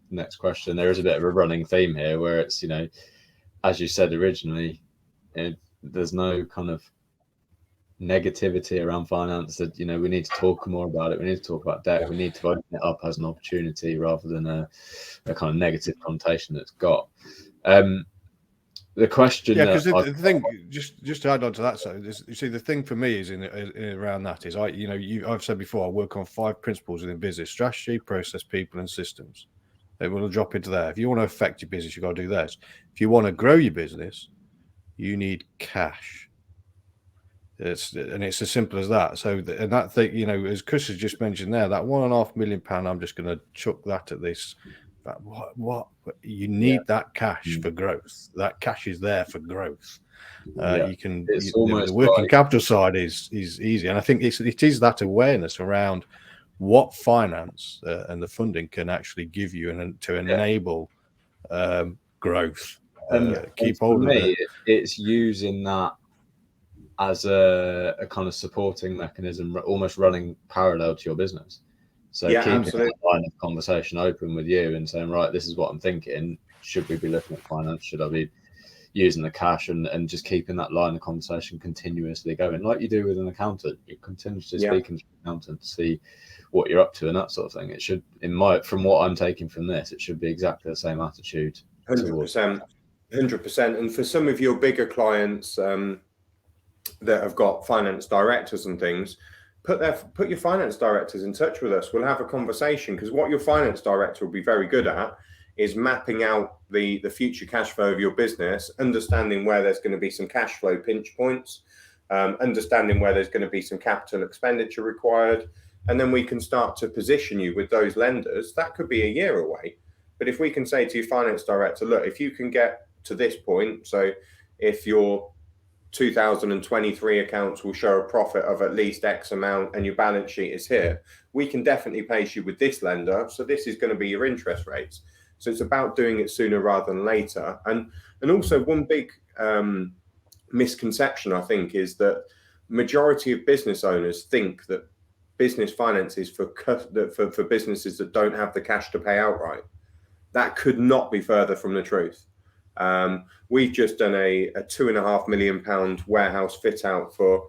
next question. There is a bit of a running theme here where it's, as you said originally, there's no kind of negativity around finance, that we need to talk more about it. We need to talk about debt. We need to open it up as an opportunity rather than a kind of negative connotation that's got. The question, because the thing, just to add on to that, so you see, the thing for me is in around that is I've said before, I work on 5 principles within business: strategy, process, people, and systems. They will drop into there. If you want to affect your business, you've got to do this. If you want to grow your business, you need cash. It's as simple as that. So, and that thing, you know, as Chris has just mentioned there, that £1.5 million, I'm just going to chuck that at this. But what you need that cash for growth. That cash is there for growth. You can. The working capital side is easy, and I think it is that awareness around what finance and the funding can actually give you, and to enable growth. Keep hold of it. It's using that as a kind of supporting mechanism, almost running parallel to your business. So keeping that line of conversation open with you and saying, right, this is what I'm thinking. Should we be looking at finance? Should I be using the cash, and just keeping that line of conversation continuously going, like you do with an accountant. You're continuously speaking to an accountant to see what you're up to and that sort of thing. It should, from what I'm taking from this, it should be exactly the same attitude. 100%. And for some of your bigger clients that have got finance directors and things, put your finance directors in touch with us. We'll have a conversation, because what your finance director will be very good at is mapping out the future cash flow of your business, understanding where there's going to be some cash flow pinch points, understanding where there's going to be some capital expenditure required, and then we can start to position you with those lenders. That could be a year away, but if we can say to your finance director, look, if you can get to this point, so if your 2023 accounts will show a profit of at least X amount and your balance sheet is here, we can definitely place you with this lender. So this is going to be your interest rates. So it's about doing it sooner rather than later. And also one big misconception, I think, is that majority of business owners think that business finance is for businesses that don't have the cash to pay outright. That could not be further from the truth. We've just done a £2.5 million warehouse fit out for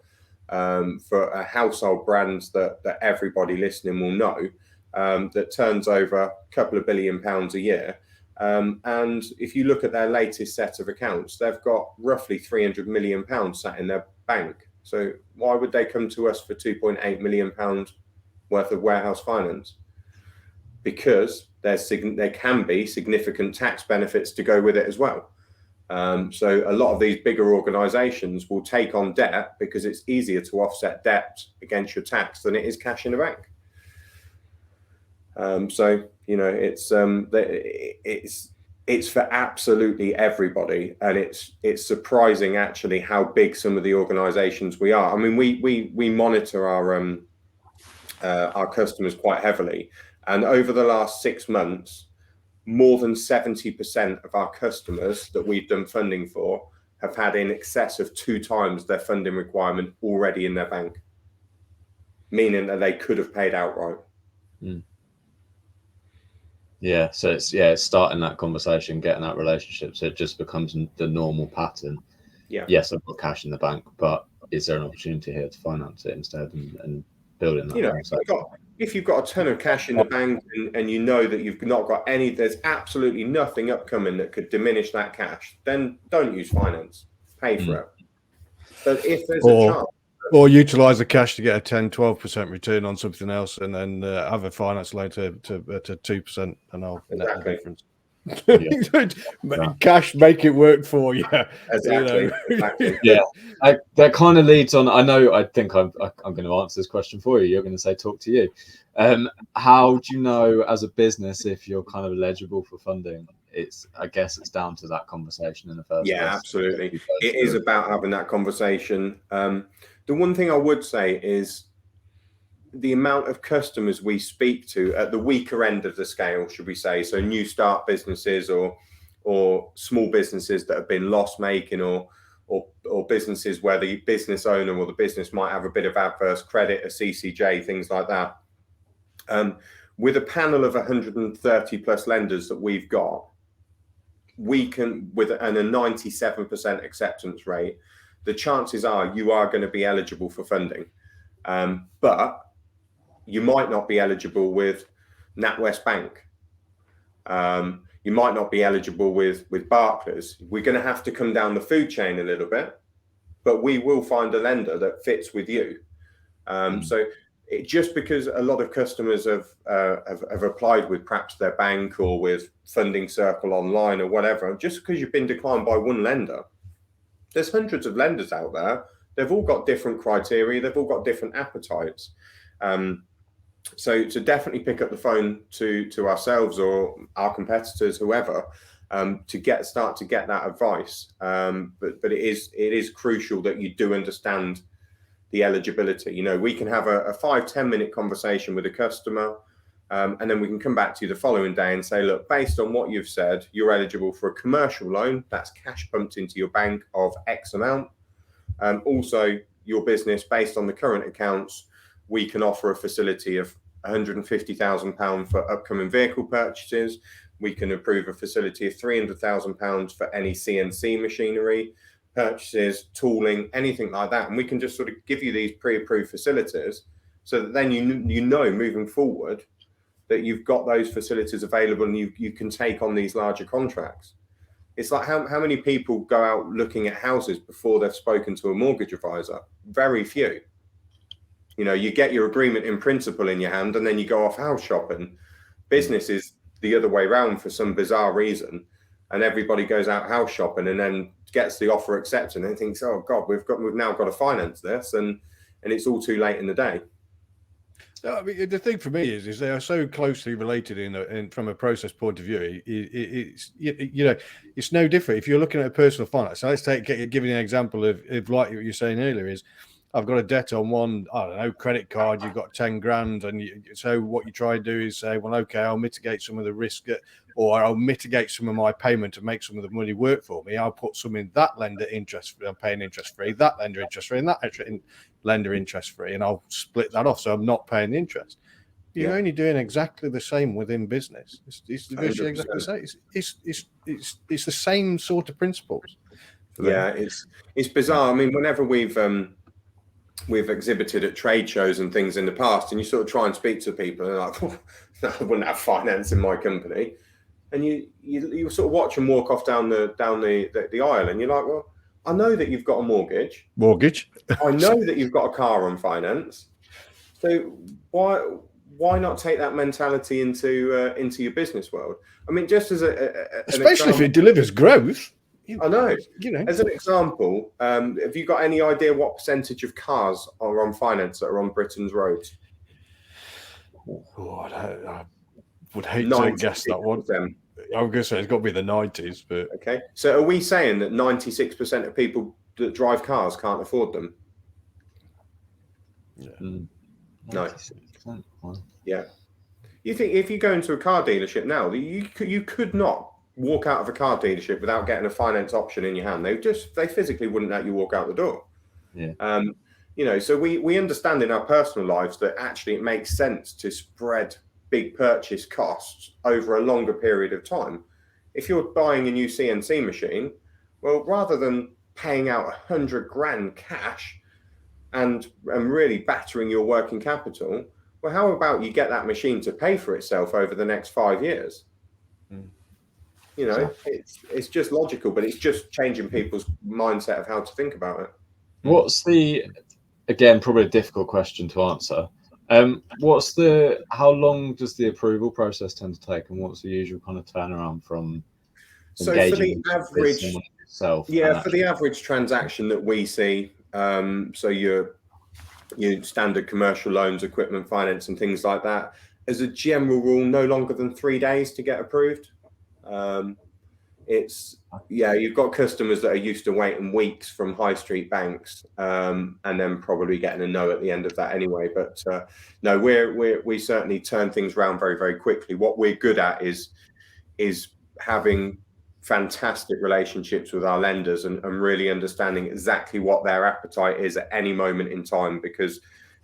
a household brand that everybody listening will know, that turns over a couple of £1 billion a year. And if you look at their latest set of accounts, they've got roughly £300 million sat in their bank. So why would they come to us for £2.8 million worth of warehouse finance? Because there can be significant tax benefits to go with it as well. So a lot of these bigger organizations will take on debt because it's easier to offset debt against your tax than it is cash in the bank. So, you know, it's for absolutely everybody, and it's surprising actually how big some of the organizations we are. I mean, we monitor our customers quite heavily, and over the last 6 months, more than 70% of our customers that we've done funding for have had in excess of 2 times their funding requirement already in their bank, meaning that they could have paid outright. Yeah, so it's starting that conversation, getting that relationship, so it just becomes the normal pattern. Yeah. Yes, I've got cash in the bank, but is there an opportunity here to finance it instead, and building that? You know, if you've got a ton of cash in the bank and you know that you've not got there's absolutely nothing upcoming that could diminish that cash, then don't use finance. Pay for it. But if there's a chance, or utilize the cash to get a 10-12% return on something else, and then have a finance loan to 2%, and I'll net the difference. Cash, make it work for you. Exactly. Yeah, that kind of leads on. I think I'm going to answer this question for you. You're going to say, talk to you. How do you know as a business if you're kind of eligible for funding? I guess it's down to that conversation in the first place. Yeah, absolutely. It is about having that conversation. The one thing I would say is the amount of customers we speak to at the weaker end of the scale, should we say, so new start businesses or small businesses that have been loss making, or businesses where the business owner or the business might have a bit of adverse credit, a CCJ, things like that. With a panel of 130 plus lenders that we've got, we can, with a 97% acceptance rate, the chances are you are going to be eligible for funding. But you might not be eligible with NatWest Bank. You might not be eligible with Barclays. We're going to have to come down the food chain a little bit, but we will find a lender that fits with you. So just because a lot of customers have applied with perhaps their bank or with Funding Circle online or whatever, just because you've been declined by one lender, there's hundreds of lenders out there they've all got different criteria, they've all got different appetites. So to definitely pick up the phone to ourselves or our competitors, whoever, to start to get that advice. But it is crucial that you do understand the eligibility. You know, we can have a 5-10 minute conversation with a customer, and then we can come back to you the following day and say, look, based on what you've said, you're eligible for a commercial loan. That's cash pumped into your bank of X amount. Also, your business, based on the current accounts, we can offer a facility of £150,000 for upcoming vehicle purchases. We can approve a facility of £300,000 for any CNC machinery purchases, tooling, anything like that. And we can just sort of give you these pre-approved facilities so that then you know moving forward that you've got those facilities available and you can take on these larger contracts. It's like how many people go out looking at houses before they've spoken to a mortgage advisor? Very few. You know, you get your agreement in principle in your hand and then you go off house shopping. Business is the other way around for some bizarre reason. And everybody goes out house shopping and then gets the offer accepted and thinks, oh God, we've now got to finance this, and it's all too late in the day. I mean, the thing for me is they are so closely related in from a process point of view. It's you know, it's no different if you're looking at a personal finance. So let's give you an example of like what you're saying earlier is, I've got a debt on one, I don't know, credit card. You've got 10 grand, and so what you try and do is say, well, okay, I'll mitigate some of the risk, or I'll mitigate some of my payment to make some of the money work for me. I'll put some in that lender interest, I'm paying interest free, that lender interest free, and that lender interest free, and I'll split that off so I'm not paying the interest. You're only doing exactly the same within business. It's virtually exactly the same. It's the same sort of principles. Yeah, it's bizarre. I mean, whenever we've exhibited at trade shows and things in the past, and you sort of try and speak to people and they're like, oh, no, I wouldn't have finance in my company. And you sort of watch them walk off down the aisle, and you're like, well, I know that you've got a mortgage. I know that you've got a car on finance. So why not take that mentality into your business world? I mean, just as especially if it delivers growth. I know. You know, as an example, have you got any idea what percentage of cars are on finance that are on Britain's roads? Oh, I would hate to guess that one. I'm going to say it's got to be the 90s, but okay. So are we saying that 96% of people that drive cars can't afford them? Yeah. No. Yeah. You think if you go into a car dealership now, you could not walk out of a car dealership without getting a finance option in your hand. They physically wouldn't let you walk out the door. Yeah. You know, so we understand in our personal lives that actually it makes sense to spread big purchase costs over a longer period of time. If you're buying a new CNC machine, well, rather than paying out 100 grand cash and really battering your working capital, well, how about you get that machine to pay for itself over the next 5 years? You know, it's just logical, but it's just changing people's mindset of how to think about it. What's again, probably a difficult question to answer. How long does the approval process tend to take, and what's the usual kind of turnaround from engaging for the average itself? For the average transaction that we see, so your standard commercial loans, equipment finance and things like that, as a general rule, no longer than 3 days to get approved. You've got customers that are used to waiting weeks from high street banks, and then probably getting a no at the end of that anyway. But no, we certainly turn things around very, very quickly. What we're good at is having fantastic relationships with our lenders and really understanding exactly what their appetite is at any moment in time, because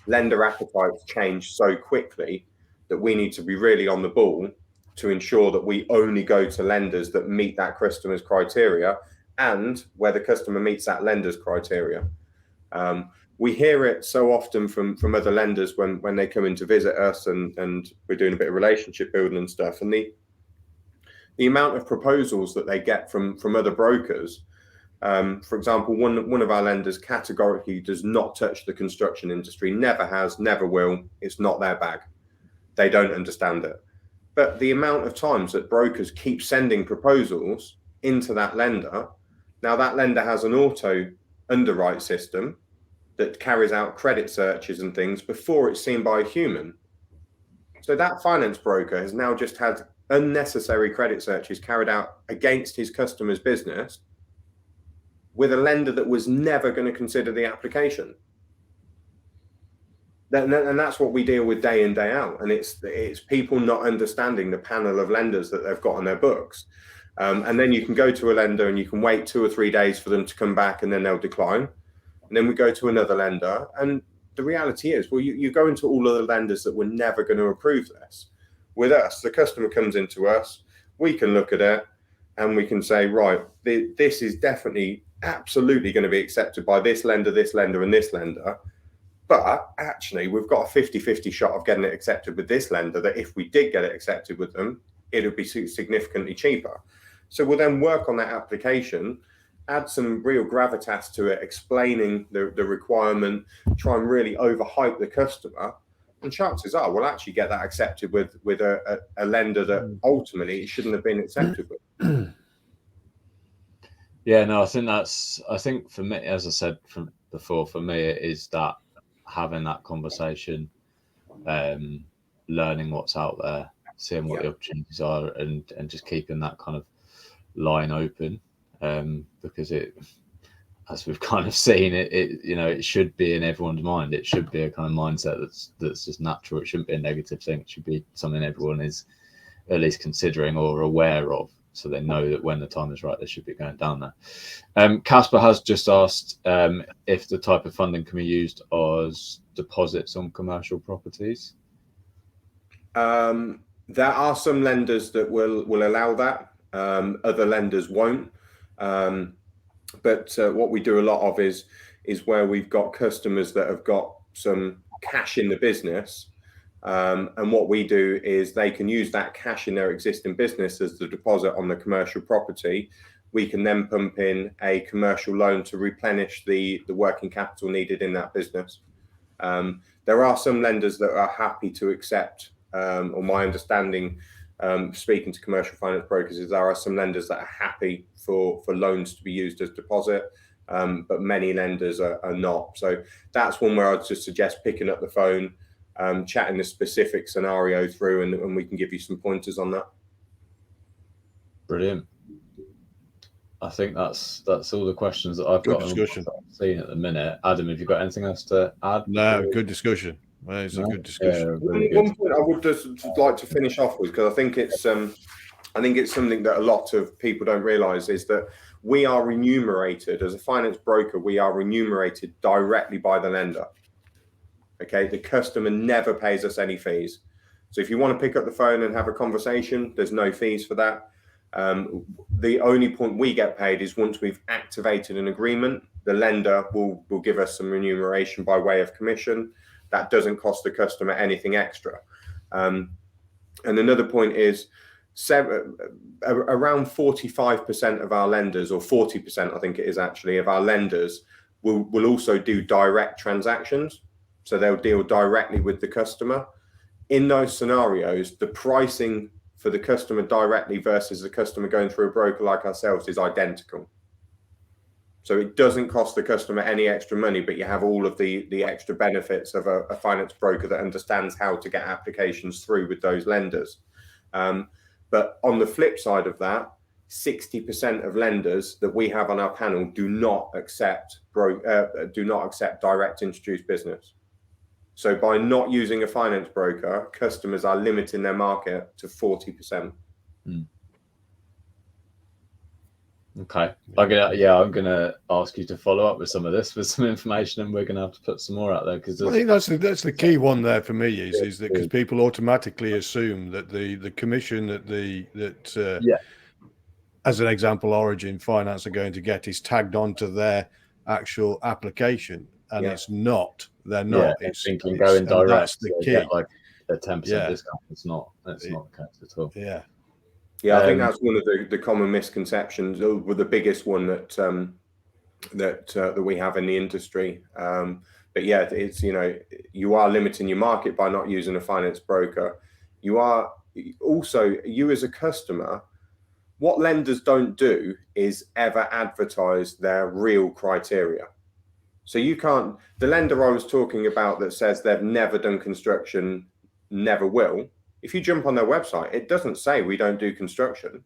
lender appetites change so quickly that we need to be really on the ball to ensure that we only go to lenders that meet that customer's criteria and where the customer meets that lender's criteria. We hear it so often from other lenders when they come in to visit us and we're doing a bit of relationship building and stuff. And the amount of proposals that they get from other brokers, for example, one of our lenders categorically does not touch the construction industry, never has, never will. It's not their bag. They don't understand it. But the amount of times that brokers keep sending proposals into that lender, now that lender has an auto underwrite system that carries out credit searches and things before it's seen by a human. So that finance broker has now just had unnecessary credit searches carried out against his customer's business with a lender that was never going to consider the application. And that's what we deal with day in, day out. And it's people not understanding the panel of lenders that they've got on their books. And then you can go to a lender and you can wait 2 or 3 days for them to come back, and then they'll decline. And then we go to another lender. And the reality is, well, you go into all of the lenders that were never going to approve this. With us, the customer comes into us, we can look at it and we can say, right, this is definitely absolutely going to be accepted by this lender, and this lender. But actually, we've got a 50-50 shot of getting it accepted with this lender, that if we did get it accepted with them, it would be significantly cheaper. So we'll then work on that application, add some real gravitas to it, explaining the requirement, try and really overhype the customer. And chances are we'll actually get that accepted with a lender that ultimately it shouldn't have been accepted with. Yeah, no, I think for me, as I said from before, for me, it is that having that conversation, learning what's out there, seeing what the opportunities are, and just keeping that kind of line open, because it, as we've kind of seen, it should be in everyone's mind. It should be a kind of mindset that's just natural. It shouldn't be a negative thing. It should be something everyone is at least considering or aware of, so they know that when the time is right, they should be going down there. Casper has just asked if the type of funding can be used as deposits on commercial properties. There are some lenders that will allow that. Other lenders won't. But what we do a lot of is where we've got customers that have got some cash in the business. And what we do is they can use that cash in their existing business as the deposit on the commercial property. We can then pump in a commercial loan to replenish the working capital needed in that business. There are some lenders that are happy to accept, or my understanding, speaking to commercial finance brokers, is there are some lenders that are happy for loans to be used as deposit, but many lenders are not. So that's one where I'd just suggest picking up the phone, chatting the specific scenario through, and we can give you some pointers on that. Brilliant. I think that's all the questions that I've Good got discussion. seen at the minute. Adam, have you got anything else to add? No, good discussion. Well, it's a good discussion. Yeah, one point I would just like to finish off with, because I think it's something that a lot of people don't realise, is that we are remunerated as a finance broker. We are remunerated directly by the lender. Okay, the customer never pays us any fees. So if you want to pick up the phone and have a conversation, there's no fees for that. The only point we get paid is once we've activated an agreement, the lender will give us some remuneration by way of commission. That doesn't cost the customer anything extra. And another point is around 45% of our lenders, or 40%, I think it is actually, of our lenders will also do direct transactions. So they'll deal directly with the customer. In those scenarios, the pricing for the customer directly versus the customer going through a broker like ourselves is identical. So it doesn't cost the customer any extra money, but you have all of the extra benefits of a finance broker that understands how to get applications through with those lenders. But on the flip side of that, 60% of lenders that we have on our panel do not accept direct introduced business. So by not using a finance broker, customers are limiting their market to 40%. Okay. I'm gonna ask you to follow up with some of this, with some information, and we're gonna have to put some more out there, because I think that's the key one there for me, is that because people automatically assume that the commission that as an example, Origin Finance are going to get is tagged onto their actual application, and it's not. They're not. It's thinking going direct. That's the key. Get like a 10% discount. It's not. That's not the case at all. Yeah, I think that's one of the common misconceptions, or the biggest one that we have in the industry. But yeah, it's, you are limiting your market by not using a finance broker. You are also, you as a customer, what lenders don't do is ever advertise their real criteria. So you can't, the lender I was talking about that says they've never done construction, never will. If you jump on their website, it doesn't say we don't do construction.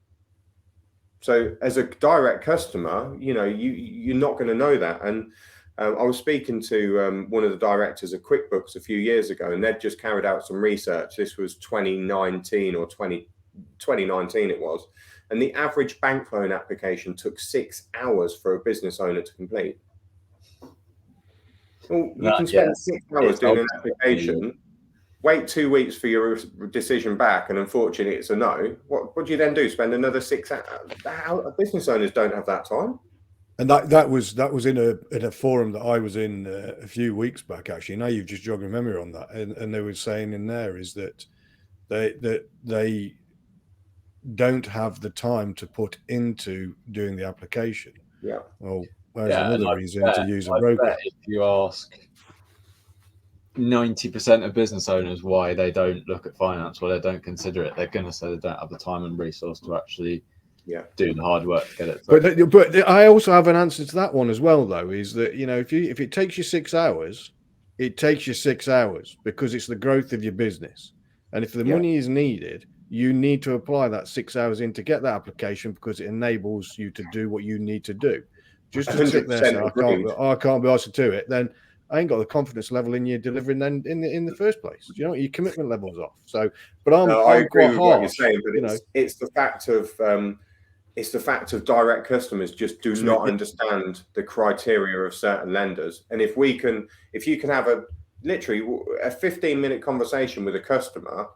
So as a direct customer, you know, you're not going to know that. And I was speaking to one of the directors of QuickBooks a few years ago, and they'd just carried out some research. This was 2019 or 2019 it was. And the average bank loan application took 6 hours for a business owner to complete. Well, you can spend 6 hours doing an application, wait 2 weeks for your decision back, and unfortunately it's a no. What do you then do? Spend another 6 hours? Business owners don't have that time. And that was in a forum that I was in a few weeks back, actually. Now you've just jogged my memory on that, and they were saying in there is that they don't have the time to put into doing the application. Yeah. Well, there's another reason to use a broker. If you ask 90% of business owners why they don't look at finance, why they don't consider it, they're going to say they don't have the time and resource to actually do the hard work to get it through. But I also have an answer to that one as well, though, is that, you know, if it takes you 6 hours, it takes you 6 hours because it's the growth of your business. And if the money is needed, you need to apply that 6 hours in to get that application because it enables you to do what you need to do. Just to sit there and say, I can't be asked to do it, then I ain't got the confidence level in you delivering then in the first place. You know, your commitment level's off. So, but I agree with what you're saying, but it's the fact of direct customers just do not understand the criteria of certain lenders. And if you can have literally a 15-minute conversation with a customer,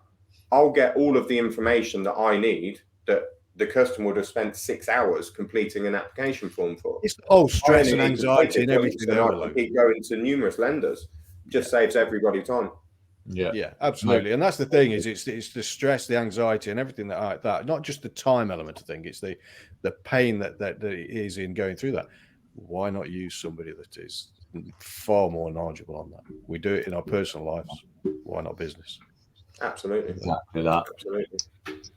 I'll get all of the information that I need that the customer would have spent 6 hours completing an application form for. It's stress and anxiety and everything. I can keep going to numerous lenders. Just saves everybody time. Yeah, absolutely. And that's the thing, is it's the stress, the anxiety, and everything like that. Not just the time element of thing. It's the pain that is in going through that. Why not use somebody that is far more knowledgeable on that? We do it in our personal lives. Why not business? Absolutely. Exactly that. Absolutely.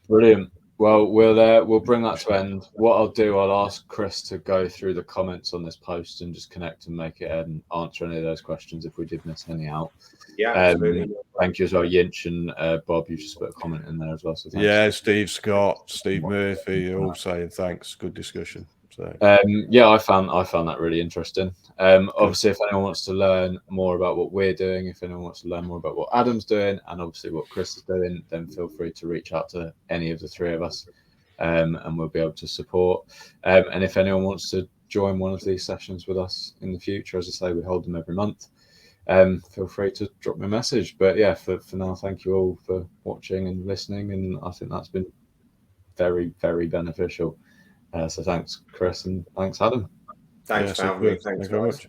Brilliant. Well, we'll bring that to end. What I'll do, I'll ask Chris to go through the comments on this post and just connect and make it and answer any of those questions if we did miss any out. Yeah, absolutely. Thank you as well, Yinch and Bob. You just put a comment in there as well. So yeah, Steve Scott, Steve Murphy, all saying thanks. Good discussion. So I found that really interesting. Obviously, if anyone wants to learn more about what we're doing, if anyone wants to learn more about what Adam's doing, and obviously what Chris is doing, then feel free to reach out to any of the three of us, and we'll be able to support. And if anyone wants to join one of these sessions with us in the future, as I say, we hold them every month. Feel free to drop me a message. But yeah, for now, thank you all for watching and listening, and I think that's been very, very beneficial. So thanks, Chris, and thanks, Adam. Thanks for having me. Thanks very much.